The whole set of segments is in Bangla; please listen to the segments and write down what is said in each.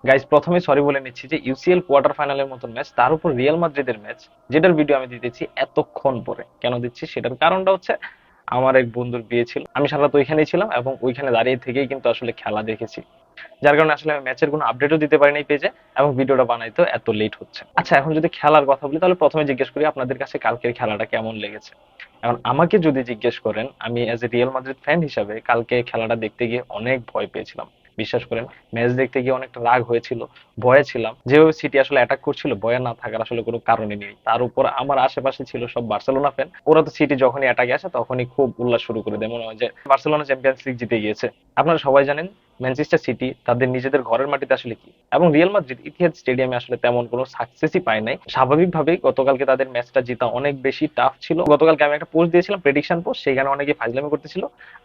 গাইস, প্রথমে সরি বলে নিচ্ছি যে ইউসিএল কোয়ার্টার ফাইনালের মতন ম্যাচ, তার উপর রিয়াল মাদ্রিদের ম্যাচ, যেটার ভিডিও আমি দিতেছি এতক্ষণ পরে। কেন দিচ্ছি সেটার কারণটা হচ্ছে, আমার এক বন্ধুর বিয়ে ছিল, আমি সারা রাত ওইখানেই ছিলাম এবং ওইখানে দাঁড়িয়ে থেকেই কিন্তু আসলে খেলা দেখেছি। যার কারণে আসলে আমি ম্যাচের কোনো আপডেটও দিতে পারিনি পেজে, এবং ভিডিওটা বানাইতেও এত লেট হচ্ছে। আচ্ছা, এখন যদি খেলার কথা বলি তাহলে প্রথমে জিজ্ঞেস করি আপনাদের কাছে কালকের খেলাটা কেমন লেগেছে। এখন আমাকে যদি জিজ্ঞেস করেন, আমি as a Real Madrid fan হিসাবে কালকে খেলাটা দেখতে গিয়ে অনেক ভয় পেয়েছিলাম। বিশ্বাস করেন, ম্যাচ দেখতে গিয়ে অনেকটা রাগ হয়েছিল, ভয়ে ছিলাম। যেভাবে সিটি আসলে অ্যাটাক করছিল, ভয়ে না থাকার আসলে কোনো কারণই নেই। তার উপর আমার আশেপাশে ছিল সব বার্সেলোনা ফ্যান, ওরা তো সিটি যখনই অ্যাটাকে আসে তখনই খুব উল্লাস শুরু করে দেয়, মনে হয় যে বার্সেলোনা চ্যাম্পিয়ন্স লিগ জিতে গিয়েছে। আপনারা সবাই জানেন ম্যানচেস্টার সিটি তাদের নিজেদের ঘরের মাটিতে আসলে কি, এবং রিয়াল মাদ্রিদ ইতিহাদ স্টেডিয়ামে আসলে তেমন কোনো সাকসেসই পায় নাই। স্বাভাবিকভাবেই গতকালকে তাদের ম্যাচটা জিতা অনেক বেশি টাফ ছিল। গতকালকে আমি একটা পোস্ট দিয়েছিলাম, প্রেডিকশন পোস্ট, সেখানে অনেকে ফাজলামি করতেছিল।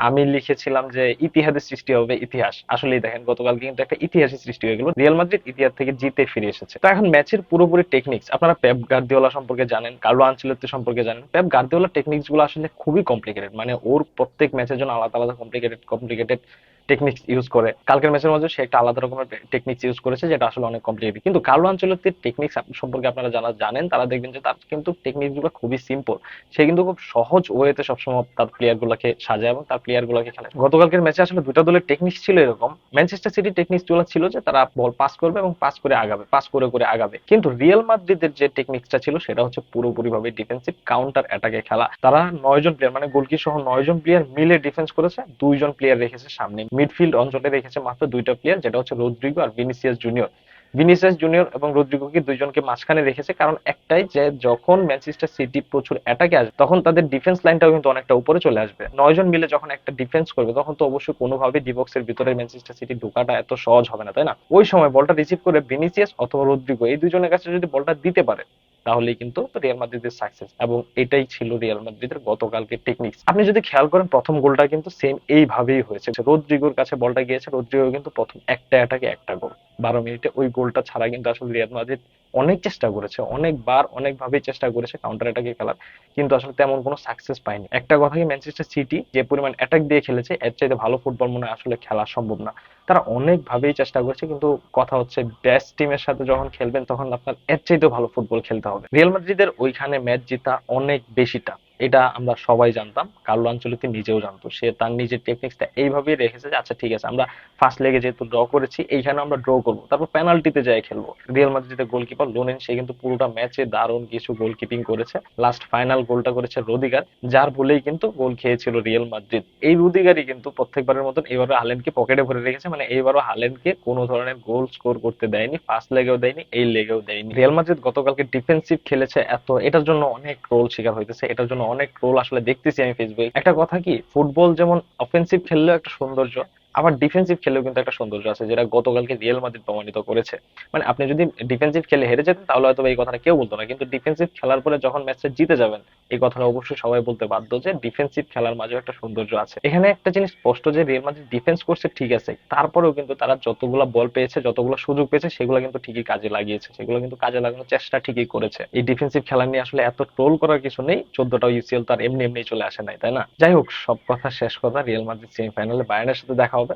আমি লিখেছিলাম যে ইতিহাদের সৃষ্টি হবে ইতিহাস। আসলেই দেখেন গতকালকে কিন্তু একটা ইতিহাসের সৃষ্টি হয়ে গেল, রিয়াল মাদ্রিদ ইতিহাদ থেকে জিতে ফিরে এসেছে। তো এখন ম্যাচের পুরোপুরি টেকনিক্স আপনারা পেপ গার্দিওলা সম্পর্কে জানেন, কার্লো আনচেলত্তি সম্পর্কে জানেন। পেপ গার্দিওলার টেকনিক্স গুলো আসলে খুবই কমপ্লিকেটেড, মানে ওর প্রত্যেক ম্যাচের জন্য আলাদা আলাদা কমপ্লিকেটেড কমপ্লিকেটেড টেকনিক্স ইউজ করে। কালকের ম্যাচের মধ্যে সে একটা আলাদা রকমের টেকনিক্স ইউজ করেছে, যেটা আসলে অনেক কমপ্লিকেটেড। কিন্তু কার্লো আনচেলত্তির টেকনিক্স সম্পর্কে আপনারা যারা জানেন তারা দেখবেন যে তার কিন্তু টেকনিক্স গুলো খুবই সিম্পল। সে কিন্তু খুব সহজ ওয়েতে সবসময় তার প্লেয়ার গুলাকে সাজায় এবং তার প্লেয়ার গুলাকে খেলে। গতকালকের ম্যাচে আসলে দুটা দলের টেকনিক্স ছিল এরকম। ম্যানচেস্টার সিটি টেকনিক্স গুলো ছিল যে তারা বল পাস করবে এবং পাস করে আগাবে, পাস করে করে আগাবে। কিন্তু রিয়াল মাদ্রিদের যে টেকনিক্সটা ছিল সেটা হচ্ছে পুরোপুরি ভাবে ডিফেন্সিভ কাউন্টার অ্যাটাকে খেলা। তারা 9 জন প্লেয়ার, মানে গোলকি সহ 9 জন প্লেয়ার মিলে ডিফেন্স করেছে। 2 জন প্লেয়ার রেখেছে সামনে, মিডফিল্ড অঞ্চলে রেখেছে মাত্র 2টা প্লেয়ার, যেটা হচ্ছে রদ্রিগো আর ভিনিসিয়াস জুনিয়র। ভিনিসিয়াস জুনিয়র এবং রদ্রিগোকে 2জনকে মাঝখানে রেখেছে, কারণ একটাই যে যখন ম্যানচেস্টার সিটি প্রচুর অ্যাটাকে আসবে তখন তাদের ডিফেন্স লাইনটাও কিন্তু অনেকটা উপরে চলে আসবে। 9 জন মিলে যখন একটা ডিফেন্স করবে তখন তো অবশ্যই কোনোভাবে ডিবক্সের ভিতরে ম্যানচেস্টার সিটি ঢোকাটা এত সহজ হবে না, তাই না? ওই সময় বলটা রিসিভ করে ভিনিসিয়াস অথবা রদ্রিগো, এই 2জনের কাছে যদি বলটা দিতে পারে তাহলেই কিন্তু রিয়াল মাদ্রিদের সাকসেস, এবং এটাই ছিল রিয়াল মাদ্রিদের গতকালকে টেকনিক্স। আপনি যদি খেয়াল করেন প্রথম গোলটা কিন্তু সেম এইভাবেই হয়েছে, রদ্রিগোর কাছে বলটা গিয়েছে, রদ্রিগো কিন্তু প্রথম একটা অ্যাটাকে একটা গোল। 12 মিনিটে ওই গোলটা ছাড়া কিন্তু আসলে রিয়াল মাদ্রিদ অনেক চেষ্টা করেছে, অনেকবার অনেকভাবেই চেষ্টা করেছে কাউন্টার অ্যাটাকে খেলার, কিন্তু আসলে তেমন কোনো সাকসেস পায়নি। একটা কথা কি, ম্যানচেস্টার সিটি যে পরিমাণ অ্যাটাক দিয়ে খেলেছে এর চাইতে ভালো ফুটবল মনে হয় আসলে খেলা সম্ভব না। তারা অনেকভাবেই চেষ্টা করছে, কিন্তু কথা হচ্ছে বেস্ট টিমের সাথে যখন খেলবেন তখন আপনার এর চাইতেও ভালো ফুটবল খেলতে হবে। রিয়াল মাদ্রিদের ওইখানে ম্যাচ জেতা অনেক বেশি টাফ, এটা আমরা সবাই জানতাম, কার্লো আনচেলত্তি নিজেও জানতো। সে তার নিজের টেকনিক্সটা এইভাবেই রেখেছে যে আচ্ছা ঠিক আছে, আমরা ফার্স্ট লেগে যেহেতু ড্র করেছি এইখানে আমরা ড্র করবো, তারপর পেনাল্টিতে যাই খেলবো। রিয়াল মাদ্রিদের গোলকিপার লোনেন, সে কিন্তু পুরোটা ম্যাচে দারুণ কিছু গোলকিপিং করেছে। লাস্ট ফাইনাল গোলটা করেছে রুদিগার, যার বলেই কিন্তু গোল খেয়েছিল রিয়াল মাদ্রিদ। এই রুদিগারই কিন্তু প্রত্যেকবারের মতন এবারও হালেন্ডকে পকেটে ভরে রেখেছে, মানে এইবারও হালেন্ডকে কোনো ধরনের গোল স্কোর করতে দেয়নি, ফার্স্ট লেগেও দেয়নি, এই লেগেও দেয়নি। রিয়াল মাদ্রিদ গতকালকে ডিফেন্সিভ খেলেছে এত, এটার জন্য অনেক ট্রোল শিকার হইতেছে, এটার জন্য অনেক ট্রোল আসলে দেখতেছি আমি ফেসবুকে। একটা কথা কি, ফুটবল যেমন অফেন্সিভ খেললেও একটা সৌন্দর্য, আবার ডিফেন্সিভ খেলেও কিন্তু একটা সৌন্দর্য আছে, যেটা গতকালকে রিয়াল মাদ্রিদ প্রমাণিত করেছে। মানে আপনি যদি ডিফেন্সিভ খেলে হেরে যেতেন তাহলে হয়তো এই কথাটা কেউ বলতো না, কিন্তু ডিফেন্সিভ খেলার পরে যখন ম্যাচটা জিতে যাবেন এই কথাটা অবশ্যই সবাই বলতে বাধ্য যে ডিফেন্সিভ খেলার মাঝেও একটা সৌন্দর্য আছে। এখানে একটা জিনিস স্পষ্ট যে রিয়াল মাদ্রিদ ডিফেন্স করছে ঠিক আছে, তারপরেও কিন্তু তারা যতগুলো বল পেয়েছে, যতগুলো সুযোগ পেয়েছে, সেগুলো কিন্তু ঠিকই কাজে লাগিয়েছে, সেগুলো কিন্তু কাজে লাগানোর চেষ্টা ঠিকই করেছে। এই ডিফেন্সিভ খেলা নিয়ে আসলে এত ট্রোল করার কিছু নেই, 14টা ইউসিএল তার এমনি এমনি চলে আসে নাই, তাই না? যাই হোক, সব কথা শেষ কথা, রিয়াল মাদ্রিদ সেমিফাইনালে বায়ার্নের সাথে দেখা হবে।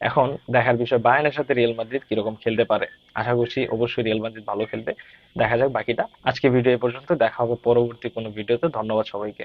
এখন দেখার বিষয় বায়ার্নের সাথে রিয়াল মাদ্রিদ কিরকম খেলতে পারে। আশা করছি অবশ্যই রিয়াল মাদ্রিদ ভালো খেলবে, দেখা যাক বাকিটা। আজকে ভিডিও এ পর্যন্ত, দেখা হবে পরবর্তী কোনো ভিডিওতে। ধন্যবাদ সবাইকে।